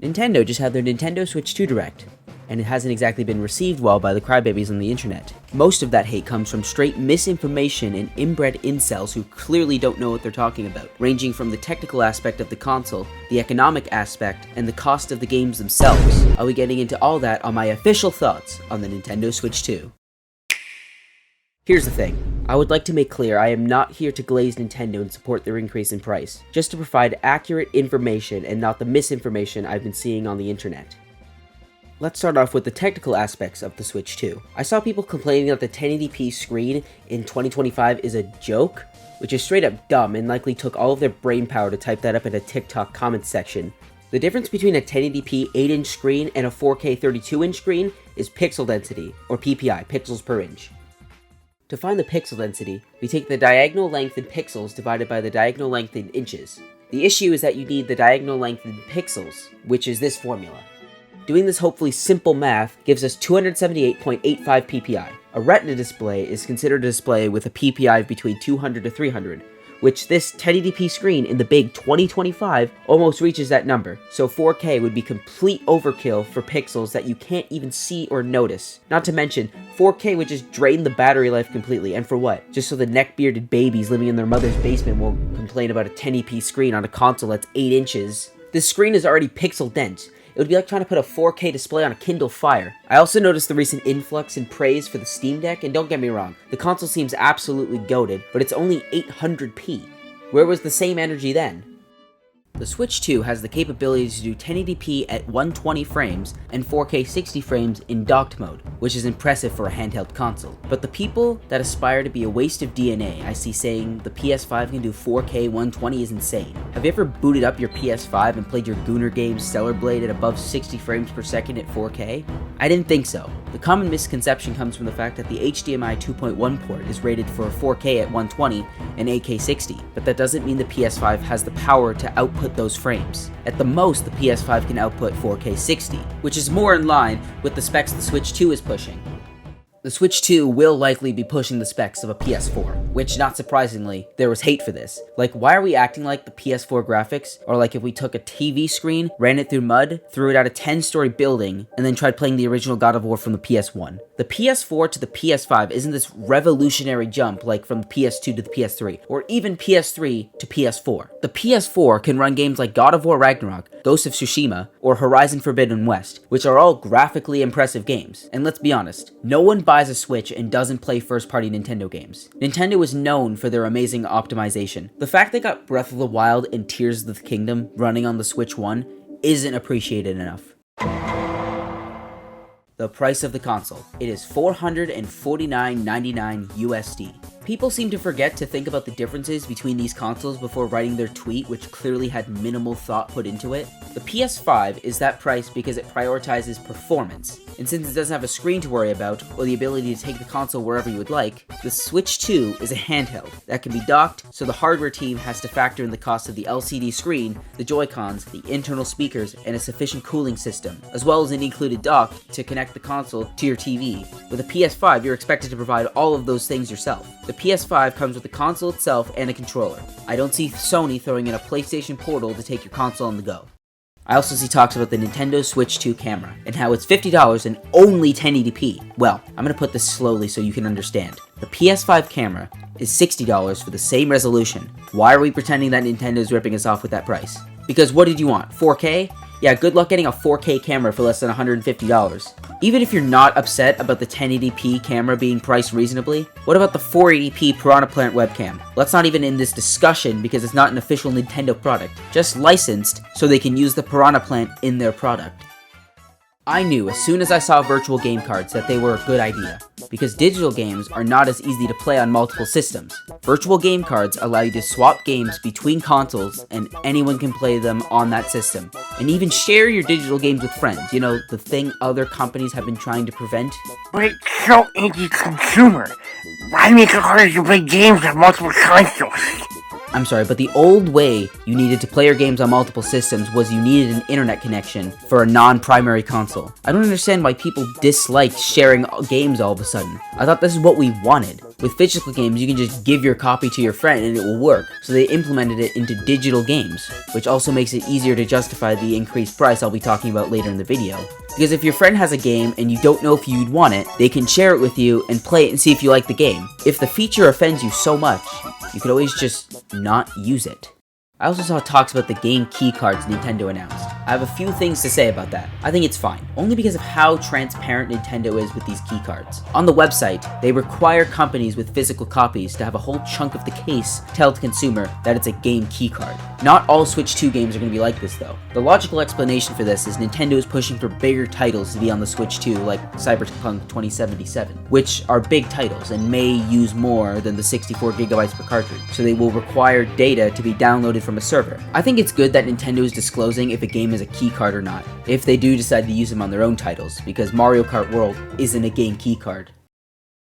Nintendo just had their Nintendo Switch 2 Direct, and it hasn't exactly been received well by the crybabies on the internet. Most of that hate comes from straight misinformation and inbred incels who clearly don't know what they're talking about, ranging from the technical aspect of the console, the economic aspect, and the cost of the games themselves. I'll be getting into all that on my official thoughts on the Nintendo Switch 2. Here's the thing. I would like to make clear I am not here to glaze Nintendo and support their increase in price, just to provide accurate information and not the misinformation I've been seeing on the internet. Let's start off with the technical aspects of the Switch 2. I saw people complaining that the 1080p screen in 2025 is a joke, which is straight up dumb and likely took all of their brainpower to type that up in a TikTok comments section. The difference between a 1080p 8-inch screen and a 4K 32-inch screen is pixel density, or PPI, pixels per inch. To find the pixel density, we take the diagonal length in pixels divided by the diagonal length in inches. The issue is that you need the diagonal length in pixels, which is this formula. Doing this hopefully simple math gives us 278.85 ppi. A Retina display is considered a display with a ppi of between 200 to 300, which this 1080p screen in the big 2025 almost reaches that number, so 4K would be complete overkill for pixels that you can't even see or notice. Not to mention, 4K would just drain the battery life completely, and for what? Just so the neck-bearded babies living in their mother's basement won't complain about a 1080p screen on a console that's 8 inches. This screen is already pixel dense. It would be like trying to put a 4K display on a Kindle Fire. I also noticed the recent influx in praise for the Steam Deck, and don't get me wrong, the console seems absolutely goated, but it's only 800p. Where was the same energy then? The Switch 2 has the capability to do 1080p at 120 frames and 4K 60 frames in docked mode, which is impressive for a handheld console. But the people that aspire to be a waste of DNA I see saying the PS5 can do 4K 120 is insane. Have you ever booted up your PS5 and played your Gooner game Stellar Blade at above 60 frames per second at 4K? I didn't think so. The common misconception comes from the fact that the HDMI 2.1 port is rated for 4K at 120 and 8K 60, but that doesn't mean the PS5 has the power to output those frames. At the most, the PS5 can output 4K 60, which is more in line with the specs the Switch 2 is pushing. The Switch 2 will likely be pushing the specs of a PS4, which, not surprisingly, there was hate for this. Like, why are we acting like the PS4 graphics are like if we took a TV screen, ran it through mud, threw it out a 10-story building, and then tried playing the original God of War from the PS1? The PS4 to the PS5 isn't this revolutionary jump like from the PS2 to the PS3, or even PS3 to PS4. The PS4 can run games like God of War Ragnarok, Ghost of Tsushima, or Horizon Forbidden West, which are all graphically impressive games. And let's be honest, no one buys a Switch and doesn't play first-party Nintendo games. Nintendo is known for their amazing optimization. The fact they got Breath of the Wild and Tears of the Kingdom running on the Switch 1 isn't appreciated enough. The price of the console. It is $449.99 USD. People seem to forget to think about the differences between these consoles before writing their tweet, which clearly had minimal thought put into it. The PS5 is that price because it prioritizes performance, and since it doesn't have a screen to worry about, or the ability to take the console wherever you would like, the Switch 2 is a handheld that can be docked, so the hardware team has to factor in the cost of the LCD screen, the Joy-Cons, the internal speakers, and a sufficient cooling system, as well as an included dock to connect the console to your TV. With a PS5, you're expected to provide all of those things yourself. The PS5 comes with the console itself and a controller. I don't see Sony throwing in a PlayStation Portal to take your console on the go. I also see talks about the Nintendo Switch 2 camera, and how it's $50 and only 1080p. Well, I'm gonna put this slowly so you can understand. The PS5 camera is $60 for the same resolution. Why are we pretending that Nintendo's ripping us off with that price? Because what did you want, 4K? Yeah, good luck getting a 4K camera for less than $150. Even if you're not upset about the 1080p camera being priced reasonably, what about the 480p Piranha Plant webcam? Let's not even in this discussion because it's not an official Nintendo product, just licensed so they can use the Piranha Plant in their product. I knew as soon as I saw virtual game cards that they were a good idea, because digital games are not as easy to play on multiple systems. Virtual game cards allow you to swap games between consoles, and anyone can play them on that system. And even share your digital games with friends, you know, the thing other companies have been trying to prevent. But it's so anti-consumer. Why make it harder to play games on multiple consoles? I'm sorry, but the old way you needed to play your games on multiple systems was you needed an internet connection for a non-primary console. I don't understand why people dislike sharing games all of a sudden. I thought this is what we wanted. With physical games, you can just give your copy to your friend and it will work, so they implemented it into digital games, which also makes it easier to justify the increased price I'll be talking about later in the video. Because if your friend has a game and you don't know if you'd want it, they can share it with you and play it and see if you like the game. If the feature offends you so much, you could always just not use it. I also saw talks about the game keycards Nintendo announced. I have a few things to say about that. I think it's fine, only because of how transparent Nintendo is with these keycards. On the website, they require companies with physical copies to have a whole chunk of the case tell the consumer that it's a game keycard. Not all Switch 2 games are going to be like this though. The logical explanation for this is Nintendo is pushing for bigger titles to be on the Switch 2, like Cyberpunk 2077, which are big titles and may use more than the 64 gigabytes per cartridge, so they will require data to be downloaded from a server. I think it's good that Nintendo is disclosing if a game is a keycard or not, if they do decide to use them on their own titles, because Mario Kart World isn't a game keycard.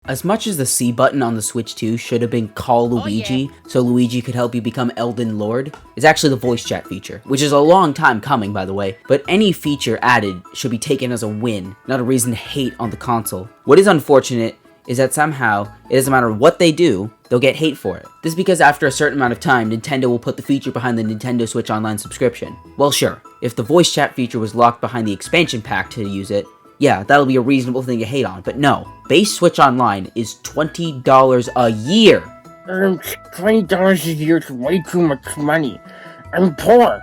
As much as the C button on the Switch 2 should have been Call Luigi, so Luigi could help you become Elden Lord, it's actually the voice chat feature, which is a long time coming by the way, but any feature added should be taken as a win, not a reason to hate on the console. What is unfortunate is that somehow, it doesn't matter what they do, they'll get hate for it. This is because after a certain amount of time, Nintendo will put the feature behind the Nintendo Switch Online subscription. Well sure, if the voice chat feature was locked behind the expansion pack to use it, yeah, that'll be a reasonable thing to hate on, but no. Base Switch Online is $20 a year! $20 a year is way too much money. I'm poor.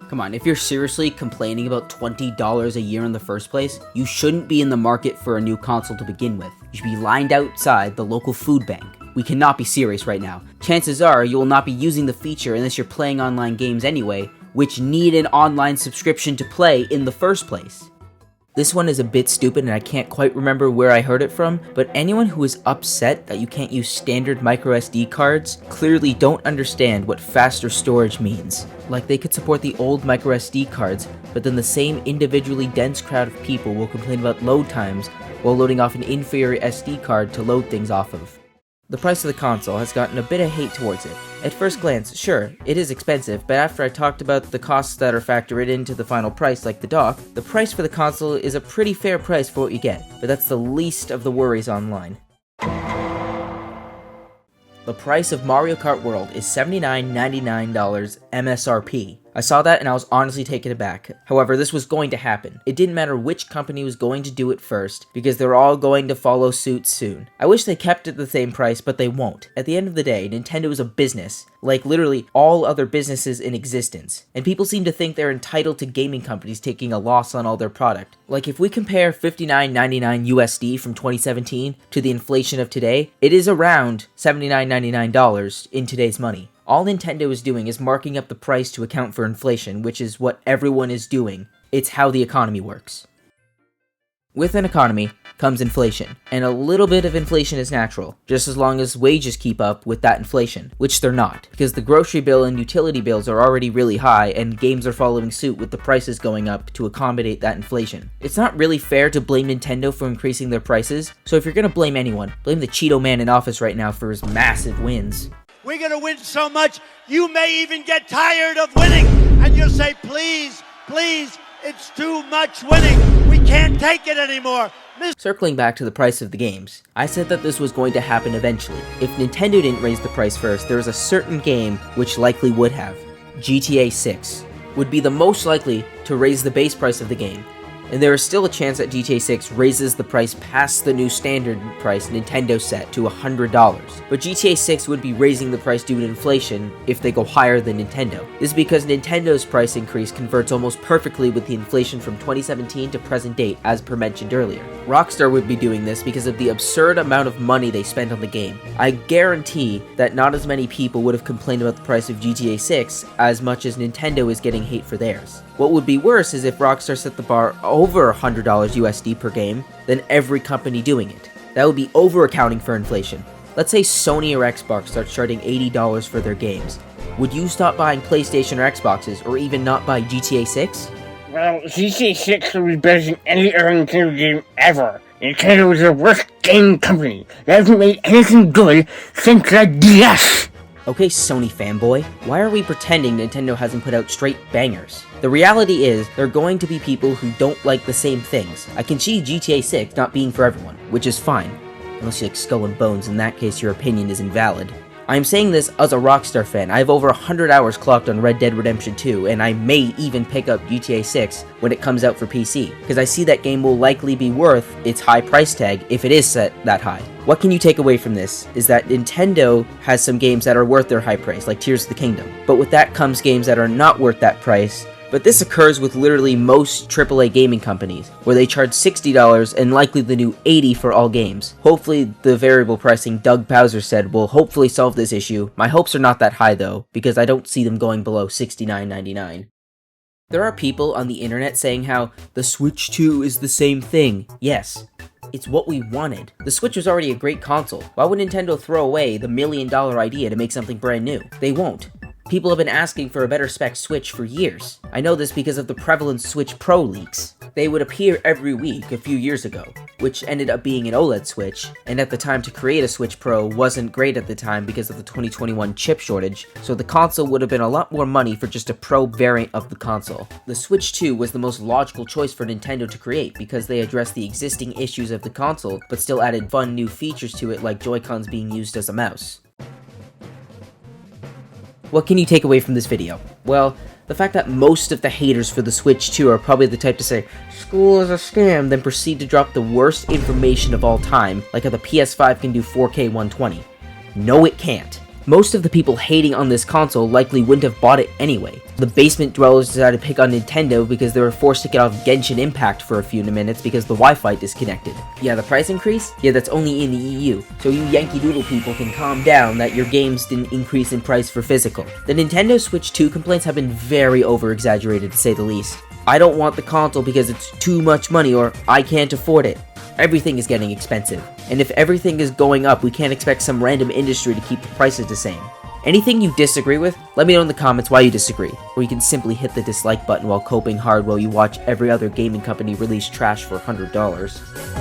Come on, if you're seriously complaining about $20 a year in the first place, you shouldn't be in the market for a new console to begin with. You should be lined outside the local food bank. We cannot be serious right now. Chances are you will not be using the feature unless you're playing online games anyway, which need an online subscription to play in the first place. This one is a bit stupid and I can't quite remember where I heard it from, but anyone who is upset that you can't use standard microSD cards clearly don't understand what faster storage means. Like they could support the old microSD cards, but then the same individually dense crowd of people will complain about load times while loading off an inferior SD card to load things off of. The price of the console has gotten a bit of hate towards it. At first glance, sure, it is expensive, but after I talked about the costs that are factored into the final price, like the dock, the price for the console is a pretty fair price for what you get, but that's the least of the worries online. The price of Mario Kart World is $79.99 MSRP. I saw that and I was honestly taken aback. However, this was going to happen. It didn't matter which company was going to do it first, because they're all going to follow suit soon. I wish they kept it the same price, but they won't. At the end of the day, Nintendo is a business, like literally all other businesses in existence. And people seem to think they're entitled to gaming companies taking a loss on all their product. Like if we compare $59.99 USD from 2017 to the inflation of today, it is around $79.99 in today's money. All Nintendo is doing is marking up the price to account for inflation, which is what everyone is doing. It's how the economy works. With an economy comes inflation, and a little bit of inflation is natural, just as long as wages keep up with that inflation, which they're not, because the grocery bill and utility bills are already really high, and games are following suit with the prices going up to accommodate that inflation. It's not really fair to blame Nintendo for increasing their prices, so if you're gonna blame anyone, blame the Cheeto man in office right now for his massive wins. We're going to win so much, you may even get tired of winning. And you'll say, please, please, it's too much winning. We can't take it anymore. Circling back to the price of the games, I said that this was going to happen eventually. If Nintendo didn't raise the price first, there is a certain game which likely would have. GTA 6 would be the most likely to raise the base price of the game. And there is still a chance that GTA 6 raises the price past the new standard price Nintendo set to $100. But GTA 6 would be raising the price due to inflation if they go higher than Nintendo. This is because Nintendo's price increase converts almost perfectly with the inflation from 2017 to present date, as per mentioned earlier. Rockstar would be doing this because of the absurd amount of money they spent on the game. I guarantee that not as many people would have complained about the price of GTA 6 as much as Nintendo is getting hate for theirs. What would be worse is if Rockstar set the bar over $100 USD per game, then every company doing it. That would be over accounting for inflation. Let's say Sony or Xbox starts charging $80 for their games. Would you stop buying PlayStation or Xboxes, or even not buy GTA 6? Well, GTA 6 will be better than any other Nintendo game ever. Nintendo is the worst game company. They haven't made anything good since the DS. Okay, Sony fanboy, why are we pretending Nintendo hasn't put out straight bangers? The reality is, there are going to be people who don't like the same things. I can see GTA 6 not being for everyone, which is fine. Unless you like Skull and Bones, in that case your opinion is invalid. I am saying this as a Rockstar fan. I have over 100 hours clocked on Red Dead Redemption 2, and I may even pick up GTA 6 when it comes out for PC, because I see that game will likely be worth its high price tag if it is set that high. What can you take away from this is that Nintendo has some games that are worth their high price, like Tears of the Kingdom, but with that comes games that are not worth that price. But this occurs with literally most AAA gaming companies, where they charge $60 and likely the new $80 for all games. Hopefully the variable pricing Doug Bowser said will hopefully solve this issue. My hopes are not that high though, because I don't see them going below $69.99. There are people on the internet saying how the Switch 2 is the same thing. Yes, it's what we wanted. The Switch was already a great console. Why would Nintendo throw away the $1 million idea to make something brand new? They won't. People have been asking for a better spec Switch for years. I know this because of the prevalent Switch Pro leaks. They would appear every week a few years ago, which ended up being an OLED Switch, and at the time to create a Switch Pro wasn't great at the time because of the 2021 chip shortage, so the console would have been a lot more money for just a Pro variant of the console. The Switch 2 was the most logical choice for Nintendo to create because they addressed the existing issues of the console, but still added fun new features to it like Joy-Cons being used as a mouse. What can you take away from this video? Well, the fact that most of the haters for the Switch 2 are probably the type to say, "School is a scam," then proceed to drop the worst information of all time, like how the PS5 can do 4K 120. No, it can't. Most of the people hating on this console likely wouldn't have bought it anyway. The basement dwellers decided to pick on Nintendo because they were forced to get off Genshin Impact for a few minutes because the Wi-Fi disconnected. Yeah, the price increase? Yeah, that's only in the EU. So you Yankee Doodle people can calm down that your games didn't increase in price for physical. The Nintendo Switch 2 complaints have been very over-exaggerated to say the least. I don't want the console because it's too much money or I can't afford it. Everything is getting expensive, and if everything is going up, we can't expect some random industry to keep the prices the same. Anything you disagree with, let me know in the comments why you disagree, or you can simply hit the dislike button while coping hard while you watch every other gaming company release trash for $100.